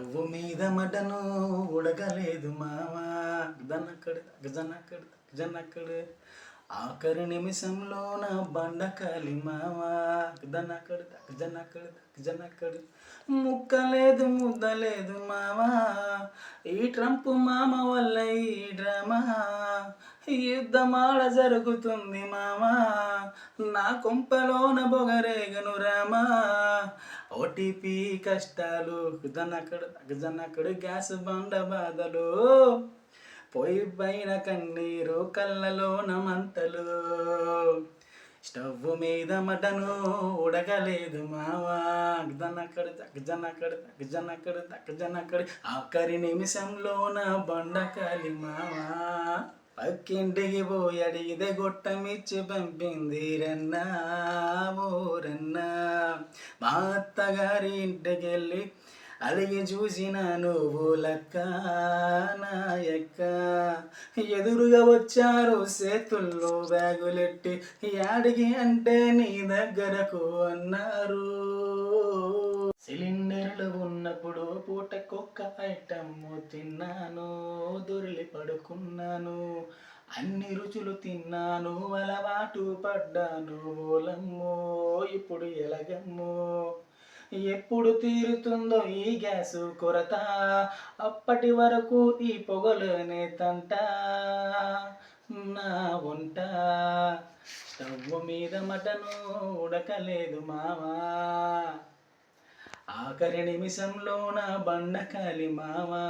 stove మీద mutton ఉడకలేదు మావా గజనక్కడు గజనక్కడు గజనక్కడు ఆఖరి నిమిషంలో నా బండకాలి మావా గజనక్కడు గజనక్కడు గజనక్కడు ముక్కలేదు ముద్దలేదు మావా ఈ ట్రంప్ మామ వల్ల ఈ డ్రామా యుద్ధమాడ జరుగుతుంది మామా నా కొంపలోన బొగరేగను రామా ఓటీపీ కష్టాలు గజనక్కడు గ్యాస్ బండ బాధలు పొయ్యి పైన కన్నీరు కళ్ళలోన మంటలు స్టవ్ మీద మటను ఉడకలేదు మావా గజనక్కడు ఆఖరి నిమిషంలోన బండకాలి మావా పక్కింటికి పోయి అడిగితే గొట్టమిచ్చి పంపింది రన్నా ఓరన్నా మా అత్తగారి ఇంటికి వెళ్ళి అడిగి చూసిన నువ్వు లక్క నాయక్క ఎదురుగా వచ్చారు చేతుల్లో బ్యాగులెట్టి యాడికి అంటే నీ దగ్గరకు అన్నారు సిలిండర్లు ఉన్నప్పుడు పూటకొక్క ఐటమ్ తిన్నాను దొరిలి పడుకున్నాను అన్ని రుచులు తిన్నాను అలవాటు పడ్డాను ఓలమ్మో ఇప్పుడు ఎలగమ్మో ఎప్పుడు తీరుతుందో ఈ గ్యాసు కొరత అప్పటి వరకు ఈ పొగలోనే తంట నా వంట స్టవ్ మీద మటను ఉడకలేదు మావా ఆఖరి నిమిషంలో నా బండకాలి మావా